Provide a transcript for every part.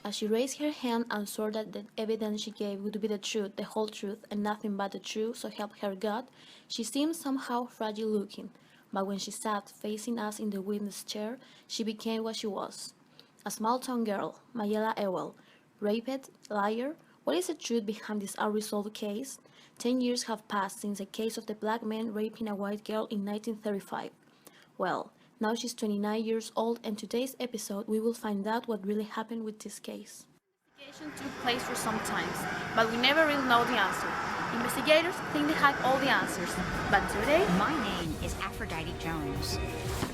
As she raised her hand and swore that the evidence she gave would be the truth, the whole truth, and nothing but the truth, so help her God, she seemed somehow fragile looking. But when she sat facing us in the witness chair, she became what she was. A small-town girl, Mayela Ewell, raped, liar. What is the truth behind this unresolved case? 10 years have passed since the case of the black man raping a white girl in 1935. Well, now she's 29 years old, and today's episode we will find out what really happened with this case. Investigation took place for some time, but we never really know the answer. Investigators think they have all the answers, but today... My name is Aphrodite Jones.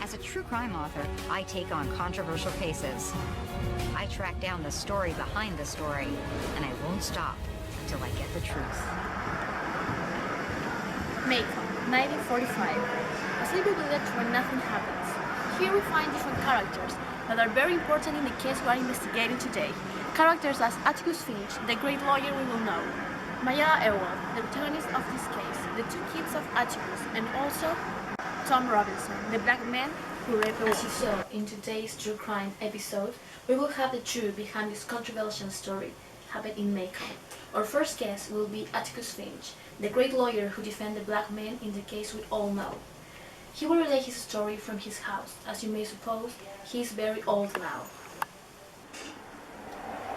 As a true crime author, I take on controversial cases. I track down the story behind the story, and I won't stop until I get the truth. Macon, 1945. A sleepy village where nothing happens. Here we find different characters that are very important in the case we are investigating today. Characters as Atticus Finch, the great lawyer we will know, Maya Ewell, the protagonist of this case, the two kids of Atticus, and also Tom Robinson, the black man who raped As you saw in today's true crime episode, we will have the truth behind this controversial story happened in Macon. Our first guest will be Atticus Finch, the great lawyer who defended the black man in the case we all know. He will relay his story from his house. As you may suppose, he is very old now.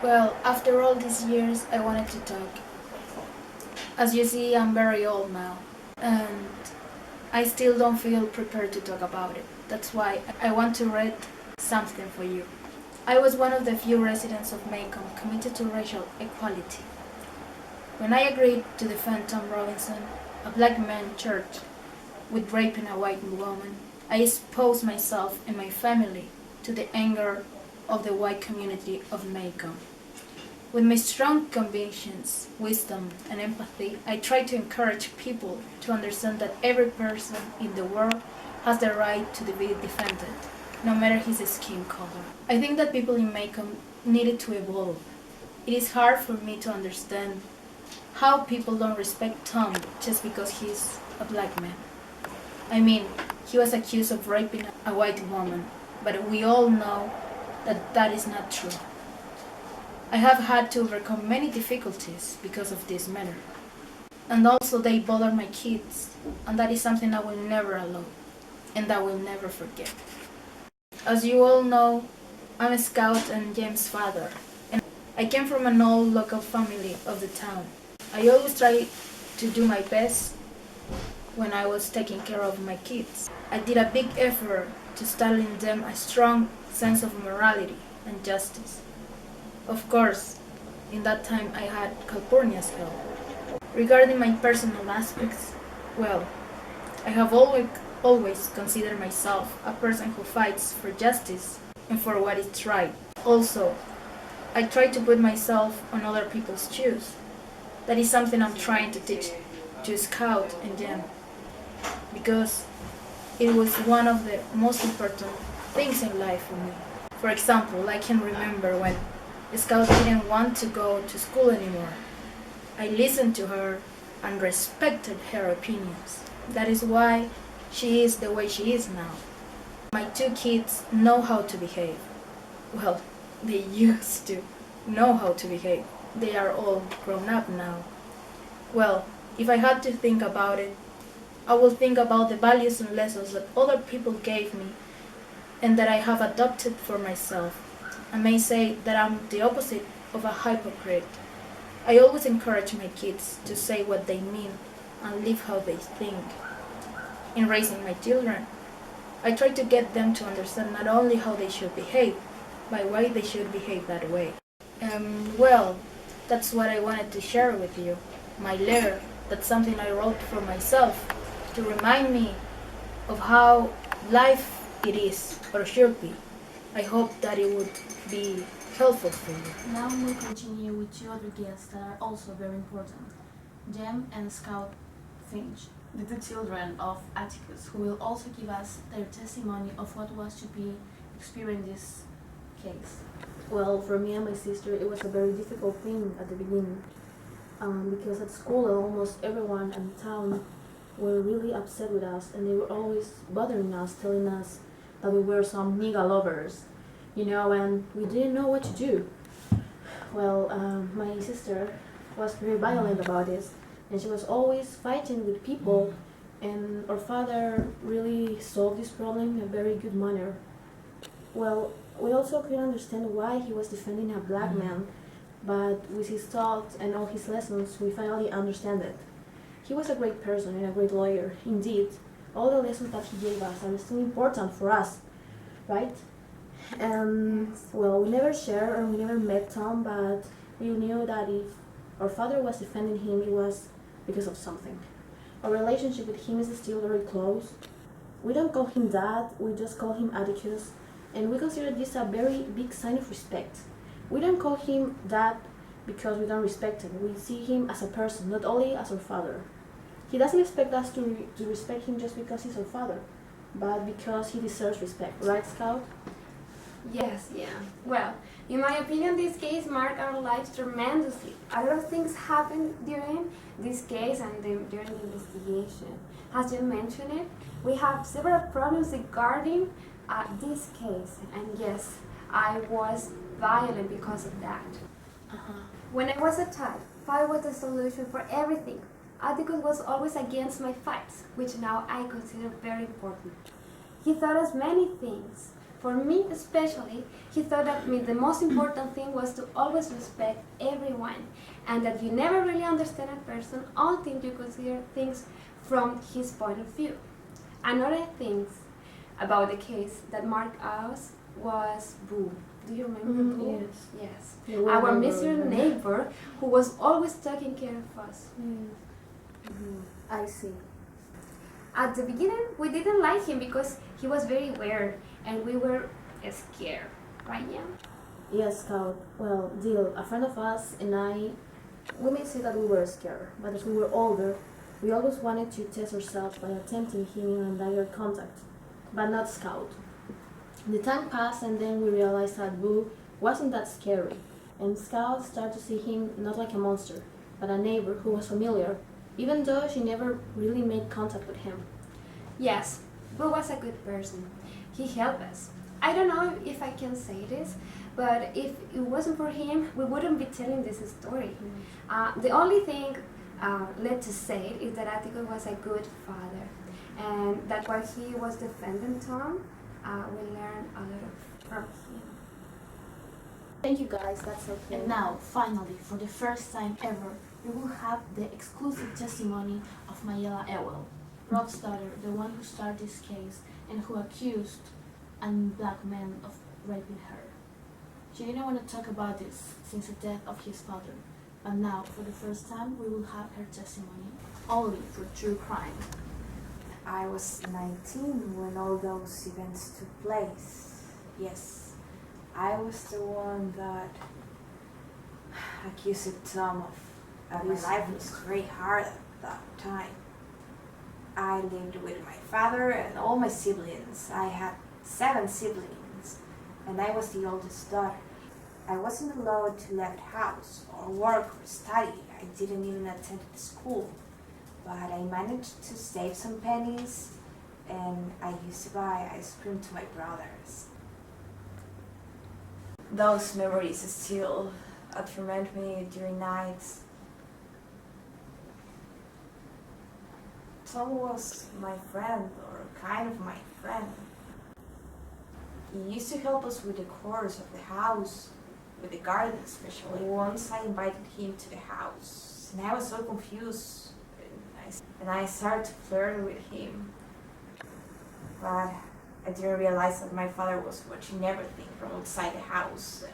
Well, after all these years, I wanted to talk. As you see, I'm very old now, and I still don't feel prepared to talk about it. That's why I want to read something for you. I was one of the few residents of Macon committed to racial equality. When I agreed to defend Tom Robinson, a black man charged with raping a white woman, I exposed myself and my family to the anger of the white community of Macon. With my strong convictions, wisdom, and empathy, I try to encourage people to understand that every person in the world has the right to be defended, no matter his skin color. I think that people in Macon needed to evolve. It is hard for me to understand how people don't respect Tom just because he's a black man. I mean, he was accused of raping a white woman, but we all know that that is not true. I have had to overcome many difficulties because of this matter. And also they bother my kids, and that is something I will never allow, and I will never forget. As you all know, I'm a scout and James' father, and I came from an old local family of the town. I always try to do my best when I was taking care of my kids. I did a big effort to instill in them a strong sense of morality and justice. Of course, in that time I had California's help. Regarding my personal aspects, well, I have always considered myself a person who fights for justice and for what is right. Also, I try to put myself on other people's shoes. That is something I'm trying to teach to Scout and Jem, because it was one of the most important things in life for me. For example, I can remember when Scout didn't want to go to school anymore. I listened to her and respected her opinions. That is why she is the way she is now. My two kids know how to behave. Well, they used to know how to behave. They are all grown up now. Well, if I had to think about it, I will think about the values and lessons that other people gave me and that I have adopted for myself. I may say that I'm the opposite of a hypocrite. I always encourage my kids to say what they mean and live how they think. In raising my children, I try to get them to understand not only how they should behave, but why they should behave that way. Well, that's what I wanted to share with you. My letter, that's something I wrote for myself to remind me of how life it is or should be. I hope that it would be helpful for you. Now we'll continue with two other guests that are also very important, Jem and Scout Finch, the two children of Atticus, who will also give us their testimony of what was to be experienced in this case. Well, for me and my sister, it was a very difficult thing at the beginning, because at school almost everyone in town were really upset with us, and they were always bothering us, telling us that we were some nigga lovers, and we didn't know what to do. Well, my sister was very violent about this, and she was always fighting with people, and our father really solved this problem in a very good manner. Well, we also couldn't understand why he was defending a black man, but with his thoughts and all his lessons, we finally understand it. He was a great person and a great lawyer, indeed. All the lessons that he gave us are still important for us, right? And well, we never shared or we never met Tom, but we knew that if our father was defending him, it was because of something. Our relationship with him is still very close. We don't call him dad, we just call him Atticus, and we consider this a very big sign of respect. We don't call him dad because we don't respect him. We see him as a person, not only as our father. He doesn't expect us to respect him just because he's our father, but because he deserves respect, right, Scout? Yes, yeah. Well, in my opinion, this case marked our lives tremendously. A lot of things happened during this case and during the investigation. As you mentioned it, we have several problems regarding this case, and yes, I was violent because of that. When I was a child, fight was the solution for everything. Atticus was always against my fights, which now I consider very important. He taught us many things. For me especially, he thought that the most important thing was to always respect everyone, and that you never really understand a person until you consider things from his point of view. Another thing about the case that marked us was Boo. Do you remember Boo? Yes. Yes. Yeah, Our remember, miserable neighbor who was always taking care of us. I see. At the beginning, we didn't like him because he was very weird and we were scared, right, yeah? Yes, Scout. Well, Dil, a friend of us and I, we may say that we were scared, but as we were older, we always wanted to test ourselves by attempting him in direct contact, but not Scout. The time passed and then we realized that Boo wasn't that scary, and Scout started to see him not like a monster, but a neighbor who was familiar, even though she never really made contact with him. Yes, Boo was a good person. He helped us. I don't know if I can say this, but if it wasn't for him, we wouldn't be telling this story. The only thing led to say it is that Atticus was a good father, and that while he was defending Tom, we learned a lot from him. Thank you guys, that's okay. And now, finally, for the first time ever, we will have the exclusive testimony of Mayela Ewell, Rob's daughter, the one who started this case and who accused a black man of raping her. She didn't want to talk about this since the death of his father, but now, for the first time, we will have her testimony only for true crime. I was 19 when all those events took place. Yes, I was the one that accused Tom of. My life was very hard at that time. I lived with my father and all my siblings. I had 7 siblings, and I was the oldest daughter. I wasn't allowed to leave the house or work or study. I didn't even attend school. But I managed to save some pennies, and I used to buy ice cream to my brothers. Those memories still torment me during nights. Tom was my friend, or kind of my friend. He used to help us with the chores of the house, with the garden especially. Once I invited him to the house, and I was so confused. And I started to flirt with him. But I didn't realize that my father was watching everything from outside the house. And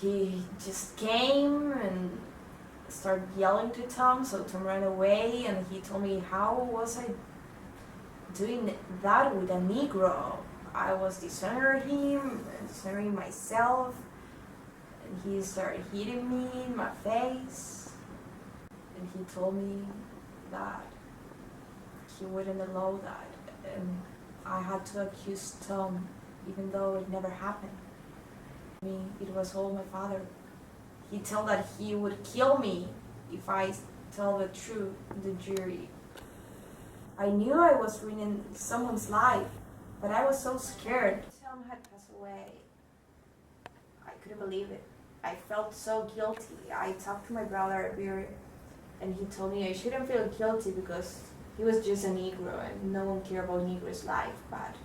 he just came and started yelling to Tom, so Tom ran away, and he told me, how was I doing that with a Negro? I was dishonoring him, and dishonoring myself, and he started hitting me in my face, and he told me that he wouldn't allow that, and I had to accuse Tom, even though it never happened. I mean, it was all my father. He told that he would kill me if I tell the truth to the jury. I knew I was ruining someone's life, but I was so scared. Tom had passed away. I couldn't believe it. I felt so guilty. I talked to my brother and he told me I shouldn't feel guilty because he was just a Negro and no one cared about Negro's life. But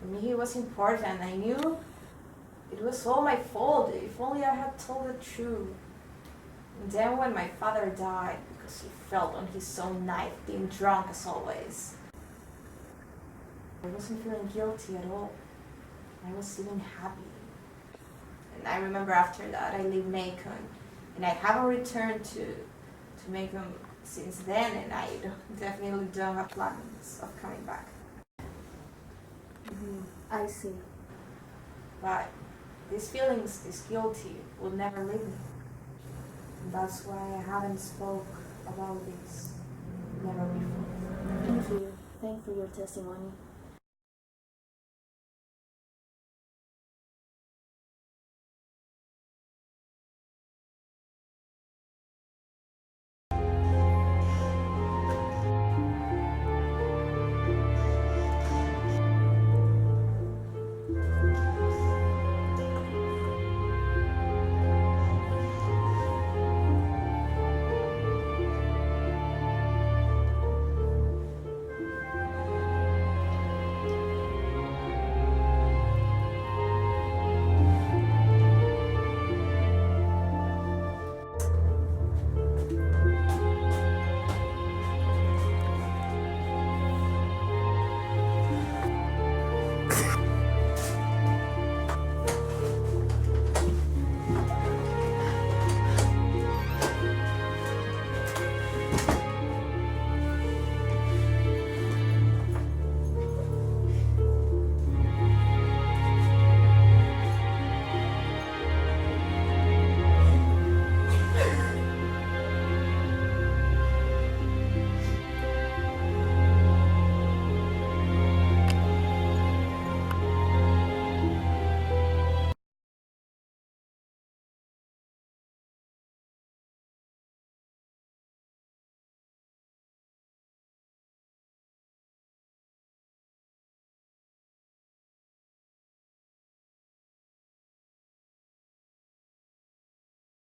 for me, he was important. I knew it was all my fault. If only I had told the truth. And then when my father died, because he fell on his own knife, being drunk as always, I wasn't feeling guilty at all. I was even happy. And I remember after that, I leave Macon, and I haven't returned to Macon since then, and I definitely don't have plans of coming back. I see. But these feelings, this guilty, will never leave me. And that's why I haven't spoke about this never before. Thank you. Thank you for your testimony.